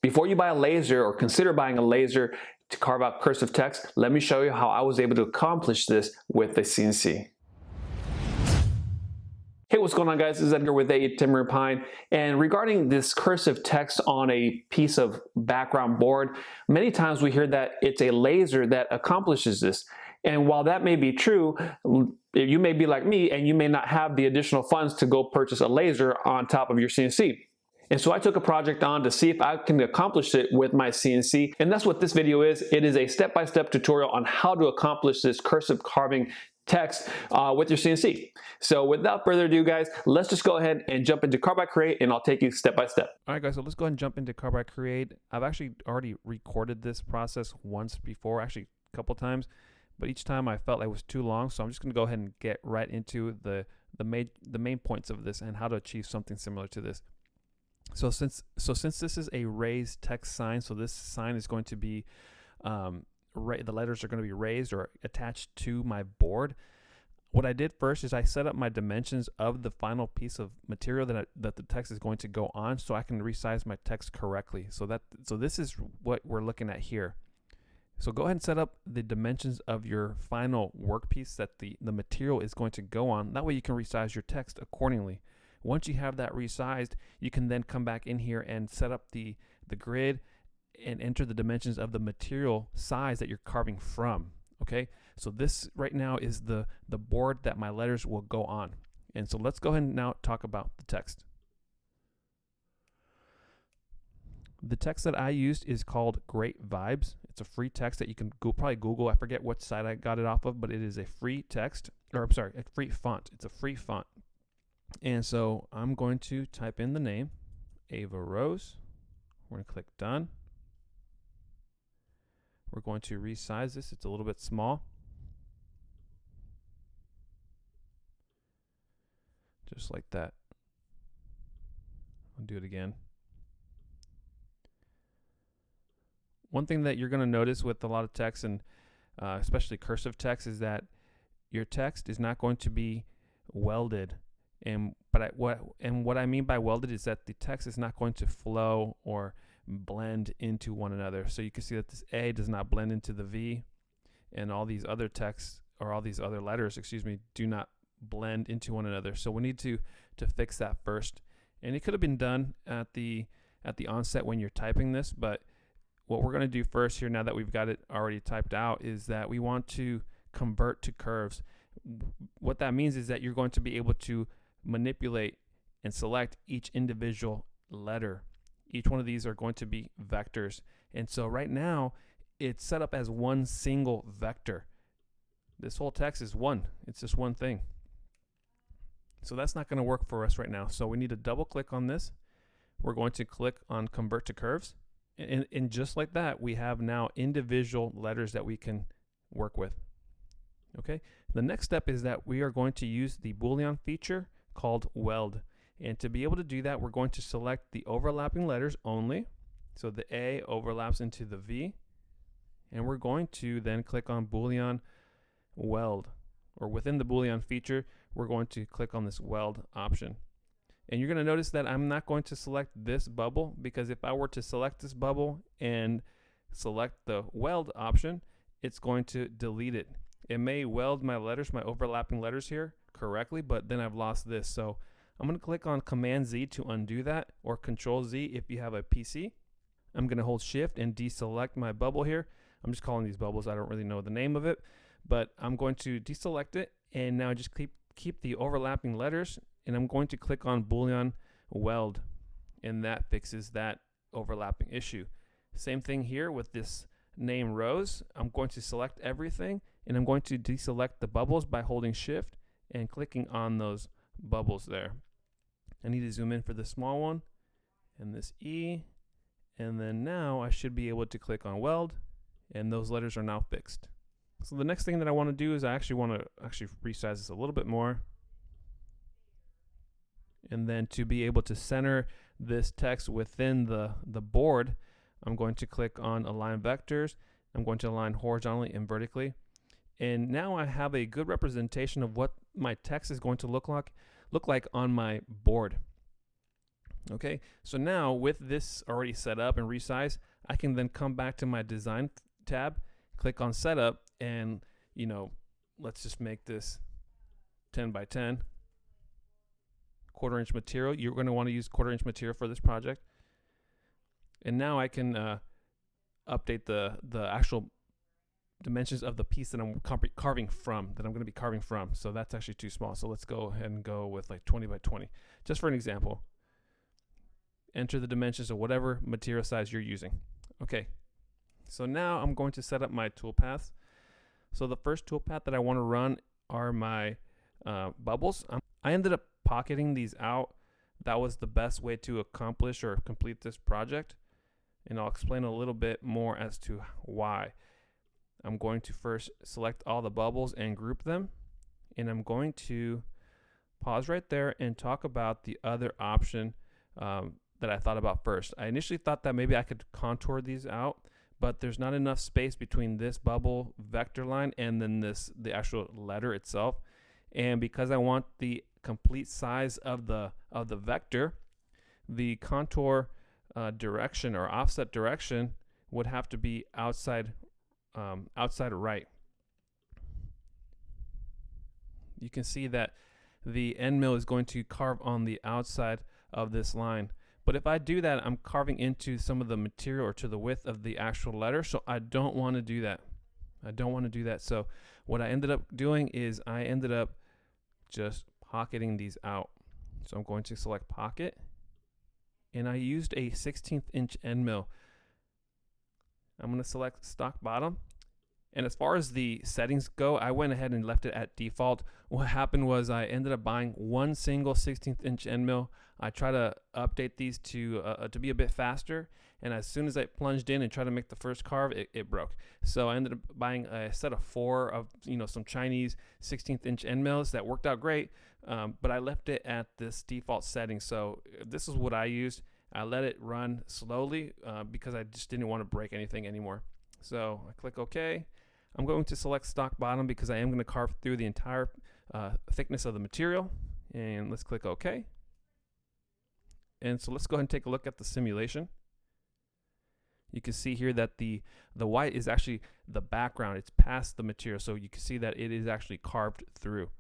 Before you buy a laser or consider buying a laser to carve out cursive text, let me show you how I was able to accomplish this with the CNC. Hey, what's going on, guys? This is Edgar with Timber and Pine. And regarding this cursive text on a piece of background board, many times we hear that it's a laser that accomplishes this. And while that may be true, you may be like me and you may not have the additional funds to go purchase a laser on top of your CNC. And so I took a project on to see if I can accomplish it with my CNC. And that's what this video is. It is a step-by-step tutorial on how to accomplish this cursive carving text with your CNC. So without further ado, guys, let's just go ahead and jump into Carbide Create and I'll take you step by step. All right, guys, so let's go ahead and jump into Carbide Create. I've actually already recorded this process once before, actually a couple times, but each time I felt like it was too long. So I'm just gonna go ahead and get right into the main points of this and how to achieve something similar to this. So since this is a raised text sign, so this sign is going to be, the letters are going to be raised or attached to my board. What I did first is I set up my dimensions of the final piece of material that the text is going to go on, so I can resize my text correctly. So this is what we're looking at here. So go ahead and set up the dimensions of your final workpiece that the material is going to go on. That way you can resize your text accordingly. Once you have that resized, you can then come back in here and set up the grid and enter the dimensions of the material size that you're carving from. Okay, so this right now is the board that my letters will go on. And so let's go ahead and now talk about the text. The text that I used is called Great Vibes. It's a free text that you can probably Google. I forget what site I got it off of, but it is a free text, or I'm sorry, a free font. It's a free font. And so I'm going to type in the name, Ava Rose. We're going to click done. We're going to resize this. It's a little bit small. Just like that. I'll do it again. One thing that you're going to notice with a lot of text, and especially cursive text, is that your text is not going to be welded. What I mean by welded is that the text is not going to flow or blend into one another. So you can see that this A does not blend into the V, and all these other texts, or all these other letters, excuse me, do not blend into one another. So we need to fix that first. And it could have been done at the onset when you're typing this, but what we're going to do first here, now that we've got it already typed out, is that we want to convert to curves. What that means is that you're going to be able to manipulate and select each individual letter. Each one of these are going to be vectors. And so right now it's set up as one single vector. This whole text is one. It's just one thing. So that's not going to work for us right now. So we need to double click on this. We're going to click on Convert to Curves. And just like that, we have now individual letters that we can work with. Okay. The next step is that we are going to use the Boolean feature called Weld. And to be able to do that, we're going to select the overlapping letters only. So the A overlaps into the V. And we're going to then click on Boolean Weld. Or within the Boolean feature, we're going to click on this Weld option. And you're going to notice that I'm not going to select this bubble, because if I were to select this bubble and select the Weld option, it's going to delete it. It may weld my letters, my overlapping letters here correctly, but then I've lost this. So I'm going to click on Command Z to undo that, or Control Z if you have a PC. I'm going to hold Shift and deselect my bubble here. I'm just calling these bubbles. I don't really know the name of it, but I'm going to deselect it, and now just keep the overlapping letters, and I'm going to click on Boolean Weld, and that fixes that overlapping issue. Same thing here with this name Rose. I'm going to select everything, and I'm going to deselect the bubbles by holding Shift and clicking on those bubbles there. I need to zoom in for the small one and this E, and then now I should be able to click on Weld, and those letters are now fixed. So the next thing that I want to do is I actually want to resize this a little bit more, and then to be able to center this text within the board, I'm going to click on Align Vectors. I'm going to align horizontally and vertically. And now I have a good representation of what my text is going to look like on my board. Okay, so now with this already set up and resized, I can then come back to my design tab, click on setup, and let's just make this 10 by 10, 1/4 inch material. You're going to want to use 1/4 inch material for this project. And now I can update the actual dimensions of the piece that I'm carving from, that I'm going to be carving from. So that's actually too small. So let's go ahead and go with like 20 by 20, just for an example. Enter the dimensions of whatever material size you're using. Okay, so now I'm going to set up my toolpaths. So the first toolpath that I want to run are my bubbles. I ended up pocketing these out. That was the best way to accomplish or complete this project, and I'll explain a little bit more as to why. I'm going to first select all the bubbles and group them, and I'm going to pause right there and talk about the other option that I thought about first. I initially thought that maybe I could contour these out, but there's not enough space between this bubble vector line and then the actual letter itself. And because I want the complete size of the vector, the contour direction or offset direction would have to be outside right. You can see that the end mill is going to carve on the outside of this line. But if I do that, I'm carving into some of the material or to the width of the actual letter. So I don't want to do that. So what I ended up doing is I ended up just pocketing these out. So I'm going to select pocket, and I used a 1/16 inch end mill. I'm going to select stock bottom. And as far as the settings go, I went ahead and left it at default. What happened was I ended up buying one single 1/16 inch end mill. I try to update these to be a bit faster, and as soon as I plunged in and tried to make the first carve, it broke. So I ended up buying a set of 4 of some Chinese 1/16 inch end mills that worked out great, but I left it at this default setting. So this is what I used. I let it run slowly because I just didn't want to break anything anymore. So I click OK. I'm going to select stock bottom because I am going to carve through the entire thickness of the material, and let's click OK. And so let's go ahead and take a look at the simulation. You can see here that the white is actually the background. It's past the material, so you can see that it is actually carved through.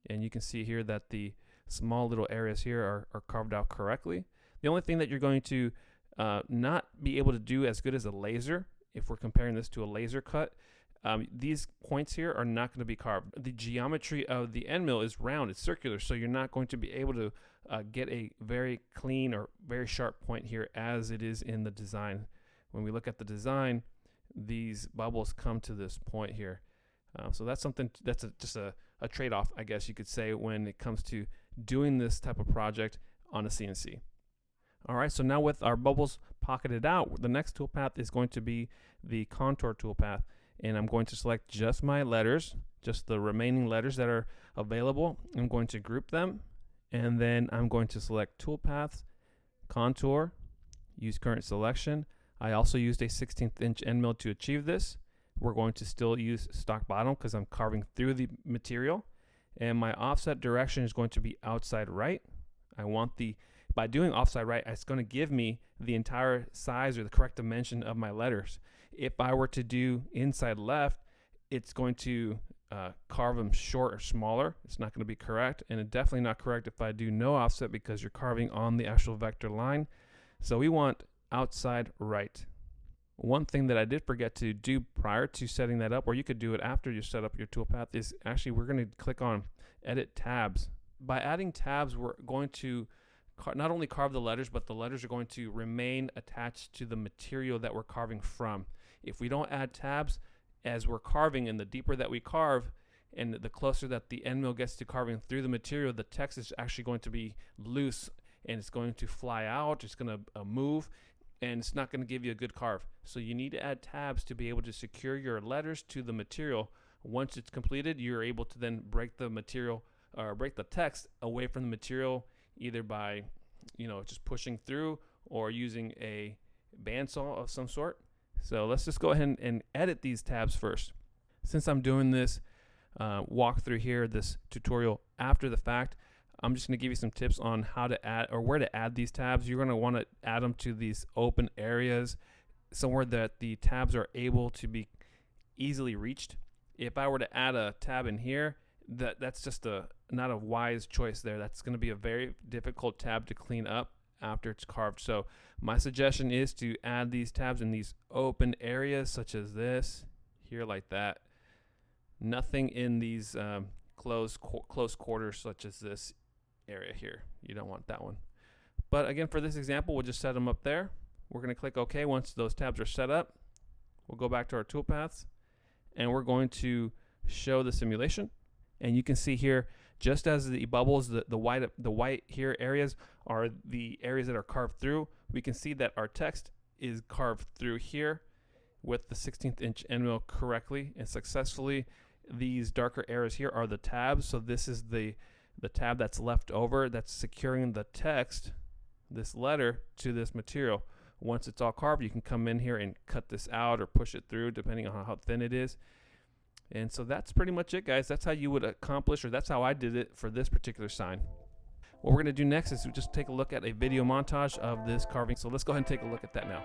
And you can see here that the small little areas here are carved out correctly. The only thing that you're going to not be able to do as good as a laser, if we're comparing this to a laser cut, these points here are not going to be carved. The geometry of the end mill is round, it's circular, so you're not going to be able to get a very clean or very sharp point here as it is in the design. When we look at the design, these bubbles come to this point here. So that's something that's just a trade-off, I guess you could say, when it comes to doing this type of project on a CNC. All right, so now with our bubbles pocketed out, the next toolpath is going to be the contour toolpath. And I'm going to select just my letters, just the remaining letters that are available. I'm going to group them, and then I'm going to select toolpaths, contour, use current selection. I also used a 1/16 inch end mill to achieve this. We're going to still use stock bottom because I'm carving through the material, and my offset direction is going to be outside right. By doing offside right, it's going to give me the entire size or the correct dimension of my letters. If I were to do inside left, it's going to carve them short or smaller. It's not going to be correct, and it's definitely not correct if I do no offset because you're carving on the actual vector line. So we want outside right. One thing that I did forget to do prior to setting that up, or you could do it after you set up your toolpath, is actually we're going to click on edit tabs. By adding tabs, we're going to not only carve the letters, but the letters are going to remain attached to the material that we're carving from. If we don't add tabs as we're carving, and the deeper that we carve and the closer that the end mill gets to carving through the material, the text is actually going to be loose and it's going to fly out, it's going to move, and it's not going to give you a good carve. So you need to add tabs to be able to secure your letters to the material. Once it's completed, you're able to then break the material or break the text away from the material, either by just pushing through or using a bandsaw of some sort. So let's just go ahead and edit these tabs first. Since I'm doing this walkthrough here, this tutorial after the fact, I'm just going to give you some tips on how to add or where to add these tabs. You're going to want to add them to these open areas, somewhere that the tabs are able to be easily reached. If I were to add a tab in here, that's just not a wise choice there. That's going to be a very difficult tab to clean up after it's carved. So my suggestion is to add these tabs in these open areas, such as this here, like that. Nothing in these close quarters, such as this area here. You don't want that one. But again, for this example, we'll just set them up there. We're going to click OK. Once those tabs are set up, we'll go back to our toolpaths, and we're going to show the simulation. And you can see here, just as the bubbles, the white here areas are the areas that are carved through. We can see that our text is carved through here with the 16th inch end mill correctly and successfully. These darker areas here are the tabs. So this is the tab that's left over that's securing the text, this letter, to this material. Once it's all carved, you can come in here and cut this out or push it through depending on how thin it is. And so that's pretty much it, guys. That's how you would accomplish, or that's how I did it for this particular sign. What we're going to do next is just take a look at a video montage of this carving. So let's go ahead and take a look at that now.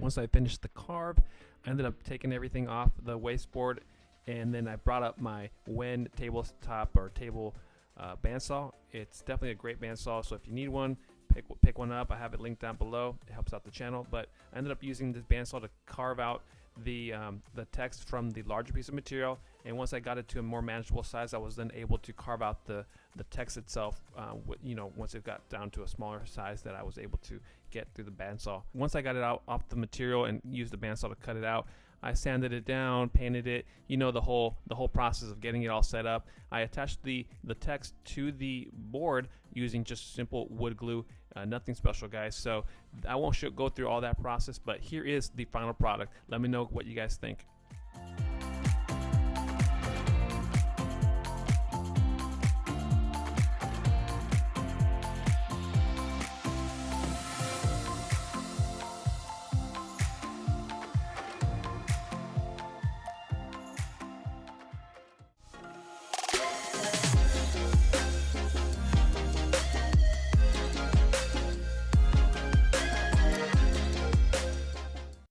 Once I finished the carve, I ended up taking everything off the wasteboard, and then I brought up my Wen tabletop or table bandsaw. It's definitely a great bandsaw, so if you need one, pick one up. I have it linked down below. It helps out the channel. But I ended up using this bandsaw to carve out the text from the larger piece of material, and once I got it to a more manageable size, I was then able to carve out the text itself. Once it got down to a smaller size that I was able to get through the bandsaw. Once I got it out off the material and used the bandsaw to cut it out, I sanded it down, painted it, the whole process of getting it all set up. I attached the text to the board using just simple wood glue, nothing special, guys. So I won't go through all that process, but here is the final product. Let me know what you guys think.